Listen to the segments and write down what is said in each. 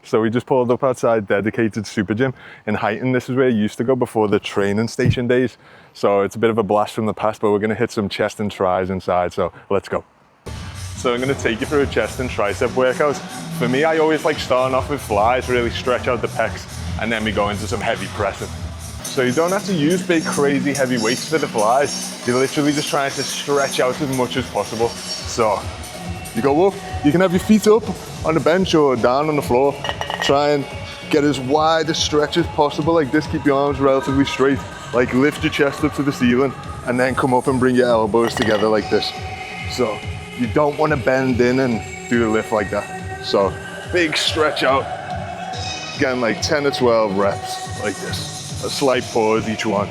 So we just pulled up outside dedicated super gym in Highton. This is where I used to go before the training station days. So it's a bit of a blast from the past, but we're gonna hit some chest and tris inside, so let's go. So I'm gonna take you through a chest and tricep workout. For me, I always like starting off with flies, really stretch out the pecs, and then we go into some heavy pressing. So you don't have to use big, crazy heavy weights for the flies. You're literally just trying to stretch out as much as possible. So you go up, you can have your feet up on the bench or down on the floor. Try and get as wide a stretch as possible like this. Keep your arms relatively straight. Like lift your chest up to the ceiling and then come up and bring your elbows together like this. So you don't want to bend in and do the lift like that. So big stretch out. Again, like 10 or 12 reps like this. A slight pause each one.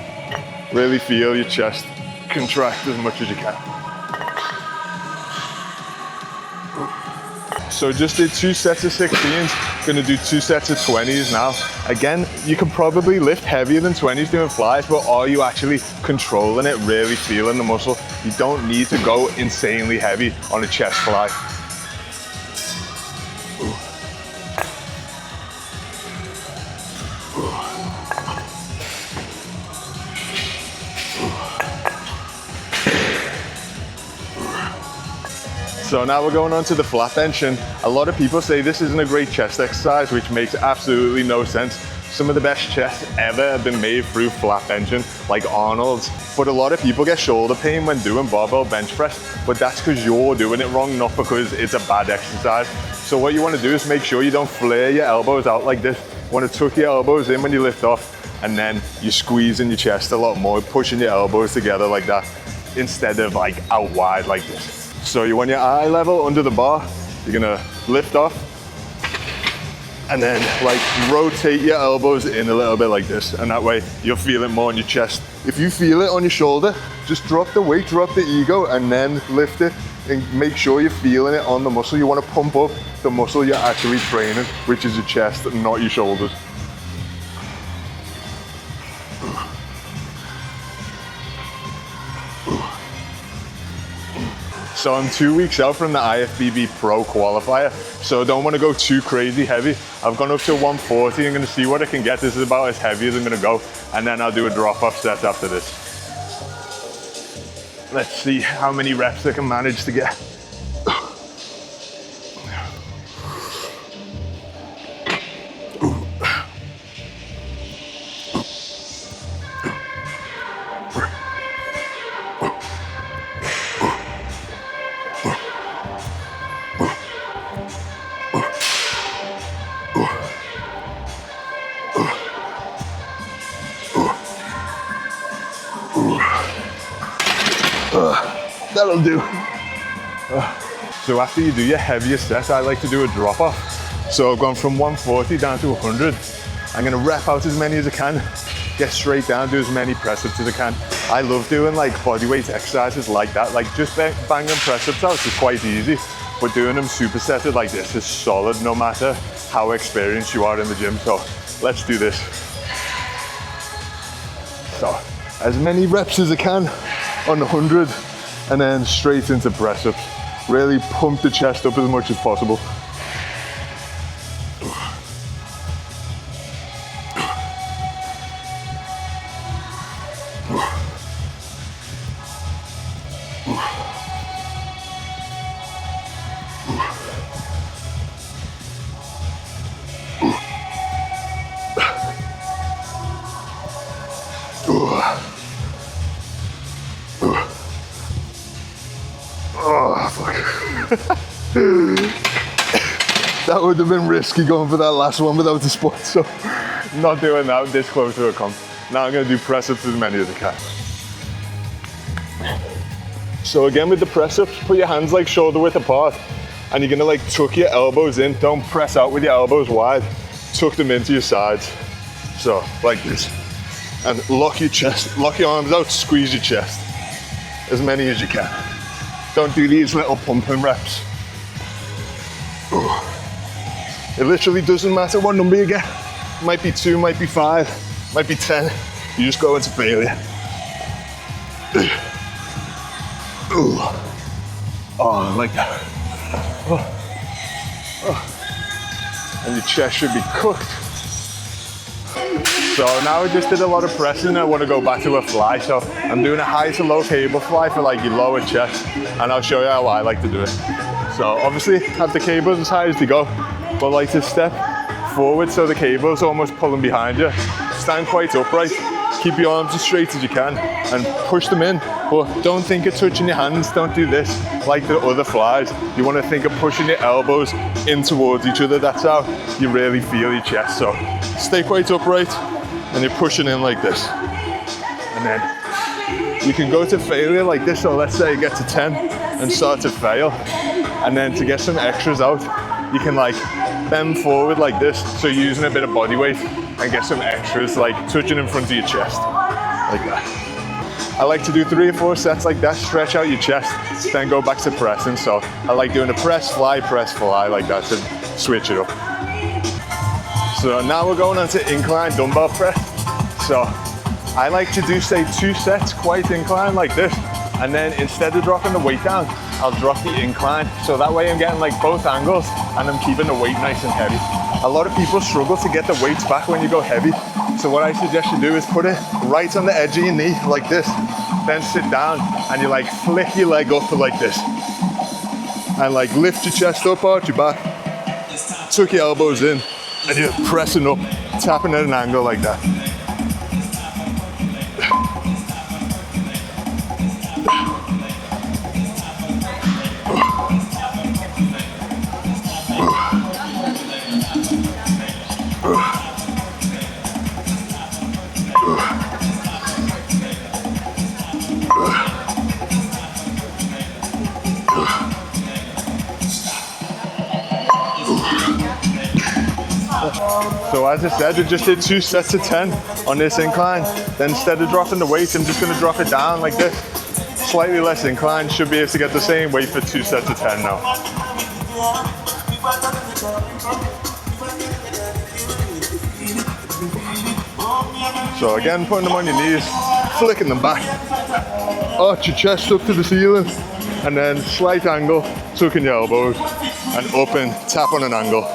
Really feel your chest contract as much as you can. So just did 2 sets of 16s, gonna do 2 sets of 20s now. Again, you can probably lift heavier than 20s doing flies, but are you actually controlling it, really feeling the muscle? You don't need to go insanely heavy on a chest fly. So now we're going on to the flat bench, and a lot of people say this isn't a great chest exercise, which makes absolutely no sense. Some of the best chests ever have been made through flat benching, like Arnold's. But a lot of people get shoulder pain when doing barbell bench press, but that's because you're doing it wrong, not because it's a bad exercise. So what you want to do is make sure you don't flare your elbows out like this. You want to tuck your elbows in when you lift off, and then you're squeezing your chest a lot more, pushing your elbows together like that, instead of like out wide like this. So you want your eye level under the bar, you're gonna lift off, and then like rotate your elbows in a little bit like this, and that way you'll feel it more on your chest. If you feel it on your shoulder, just drop the weight, drop the ego, and then lift it, and make sure you're feeling it on the muscle. You want to pump up the muscle you're actually training, which is your chest, not your shoulders. So I'm 2 weeks out from the IFBB Pro qualifier, so I don't want to go too crazy heavy. I've gone up to 140, I'm going to see what I can get. This is about as heavy as I'm going to go, and then I'll do a drop-off set after this. Let's see how many reps I can manage to get. That'll do. So after you do your heaviest set, I like to do a drop off. So I've gone from 140 down to 100. I'm gonna rep out as many as I can, get straight down, do as many press ups as I can. I love doing like bodyweight exercises like that, like just banging press ups out is quite easy, but doing them supersetted like this is solid no matter how experienced you are in the gym. So let's do this. So as many reps as I can on 100, and then straight into press ups. Really pump the chest up as much as possible. That would have been risky going for that last one without the spot, so not doing that this close to a comp. Now I'm going to do press ups as many as I can. So again with the press ups, put your hands like shoulder width apart, and you're going to like tuck your elbows in. Don't press out with your elbows wide, tuck them into your sides. So like this, and lock your chest, lock your arms out, squeeze your chest as many as you can. Don't do these little pumping reps. It literally doesn't matter what number you get. Might be 2, might be 5, might be 10. You just go into failure. Oh, like that. and your chest should be cooked. So now I just did a lot of pressing. I want to go back to a fly. So I'm doing a high to low cable fly for like your lower chest, and I'll show you how I like to do it. So obviously have the cables as high as they go, but like to step forward so the cable's almost pulling behind you. Stand quite upright. Keep your arms as straight as you can and push them in, but don't think of touching your hands. Don't do this like the other flies. You want to think of pushing your elbows in towards each other. That's how you really feel your chest. So stay quite upright and you're pushing in like this. And then you can go to failure like this. So let's say you get to 10 and start to fail. And then to get some extras out, you can like bend forward like this. So using a bit of body weight and get some extras, like touching in front of your chest, like that. I like to do 3 or 4 sets like that, stretch out your chest, then go back to pressing. So I like doing a press, fly, like that to switch it up. So now we're going on to incline dumbbell press. So I like to do, say, 2 sets, quite incline like this. And then instead of dropping the weight down, I'll drop the incline. So that way I'm getting like both angles and I'm keeping the weight nice and heavy. A lot of people struggle to get the weights back when you go heavy. So what I suggest you do is put it right on the edge of your knee like this. Then sit down and you like flick your leg up like this. And like lift your chest up, arch your back, tuck your elbows in, and you're pressing up, tapping at an angle like that. So as I said, we just did 2 sets of 10 on this incline. Then instead of dropping the weight, I'm just going to drop it down like this. Slightly less incline, should be able to get the same weight for 2 sets of 10 now. So again, putting them on your knees, flicking them back. Arch your chest up to the ceiling, and then slight angle, tucking your elbows, and up and tap on an angle.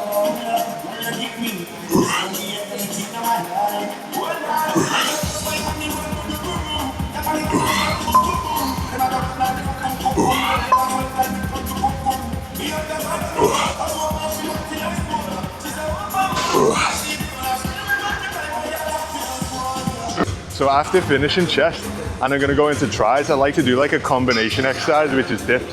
So after finishing chest, and I'm gonna go into tries, I like to do like a combination exercise, which is dips.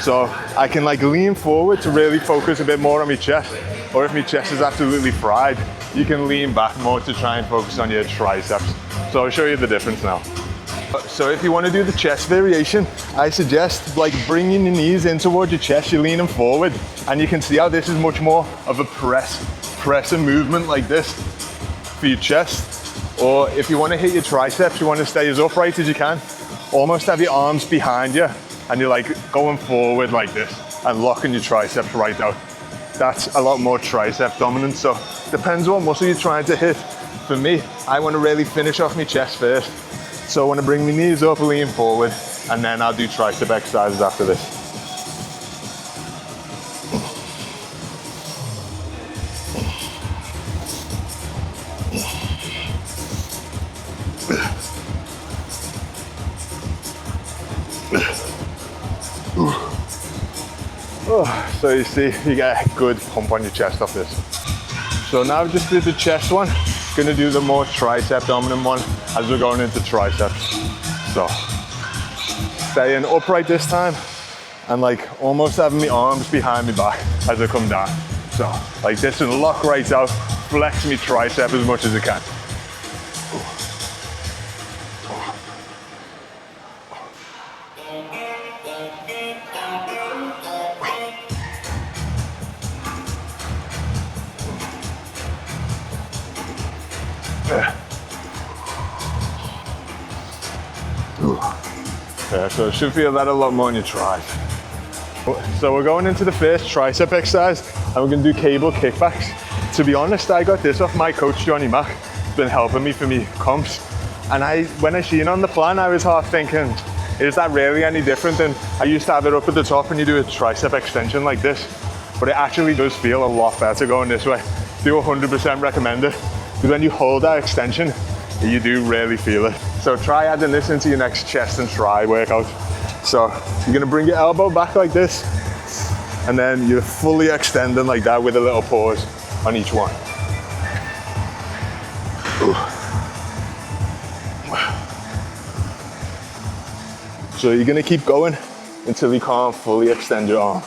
So I can like lean forward to really focus a bit more on my chest, or if my chest is absolutely fried, you can lean back more to try and focus on your triceps. So I'll show you the difference now. So if you want to do the chest variation, I suggest like bringing your knees in towards your chest, you're leaning forward, and you can see how this is much more of a press and movement like this for your chest. Or if you want to hit your triceps, you want to stay as upright as you can, almost have your arms behind you, and you're like going forward like this and locking your triceps right out. That's a lot more tricep dominant. So depends what muscle you're trying to hit. For me, I want to really finish off my chest first. So I want to bring my knees up, lean forward, and then I'll do tricep exercises after this. Oh, so you see, you get a good pump on your chest off this. So now I've just did the chest one. Gonna do the more tricep dominant one as we're going into triceps. So staying upright this time and like almost having my arms behind my back as I come down. So like this, and lock right out, flex my tricep as much as I can. Yeah, so it should feel that a lot more in your tries. So we're going into the first tricep exercise, and we're going to do cable kickbacks. To be honest, I got this off my coach Johnny Mack. He's been helping me for me comps, and when I seen on the plan, I was half thinking, is that really any different than I used to have it up at the top and you do a tricep extension like this? but it actually does feel a lot better going this way. Do 100% recommend it, because when you hold that extension, you do really feel it. So try adding this into your next chest and tri workout. So you're gonna bring your elbow back like this, and then you're fully extending like that with a little pause on each one. So you're gonna keep going until you can't fully extend your arm.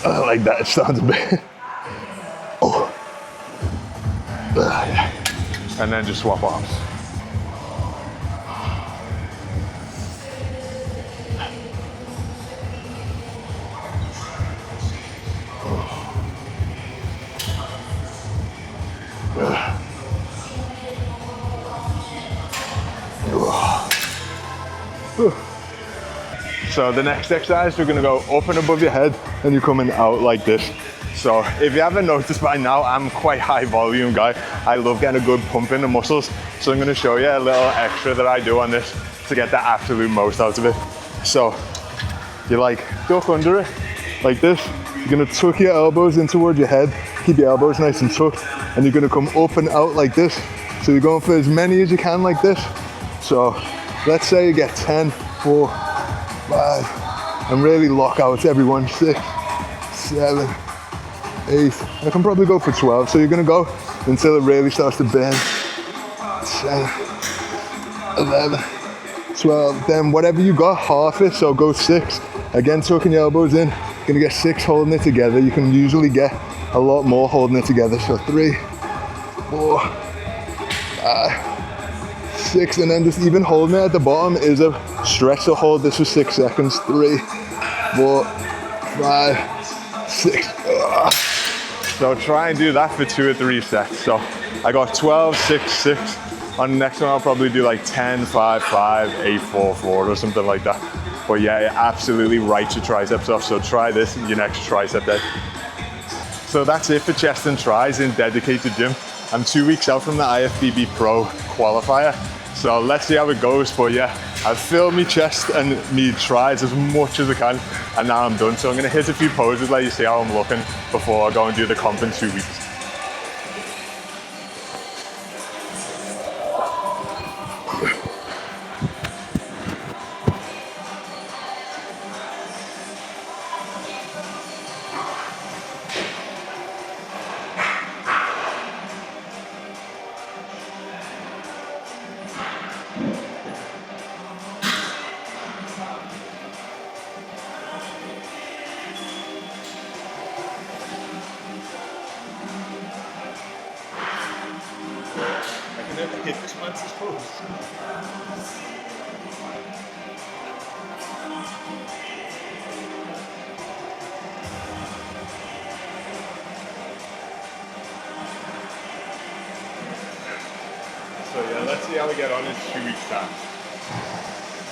I like that, it sounds a bit. Oh. And then just swap arms. So the next exercise, we're gonna go up and above your head and you're coming out like this. So if you haven't noticed by now, I'm quite high volume guy. I love getting a good pump in the muscles. So I'm gonna show you a little extra that I do on this to get the absolute most out of it. So you like duck under it like this. You're gonna tuck your elbows in towards your head, keep your elbows nice and tucked, and you're gonna come up and out like this. So you're going for as many as you can like this. So let's say you get 10, 4, 5, and really lock out everyone. 6, 7, 8. I can probably go for 12. So you're gonna go until it really starts to burn. 10, 11, 12. Then whatever you got, half it. So go 6. Again, tucking your elbows in. You're gonna get 6 holding it together. You can usually get a lot more holding it together. So 3, 4, 5, 6, and then just even holding it at the bottom is a stretch. So hold this for 6 seconds. 3, 4, 5, 6. So try and do that for 2 or 3 sets. So I got 12, 6, 6. On the next one, I'll probably do like 10, 5, 5, 8, 4, 4 or something like that. But yeah, it absolutely writes your triceps off. So try this in your next tricep day. So that's it for chest and tris in dedicated gym. I'm 2 weeks out from the IFBB Pro qualifier. So let's see how it goes. But yeah, I've filled my chest and my tris as much as I can, and now I'm done. So I'm gonna hit a few poses, let you see how I'm looking before I go and do the comp in 2 weeks. Hit this once, I suppose. So yeah, let's see how we get on in 2 weeks time.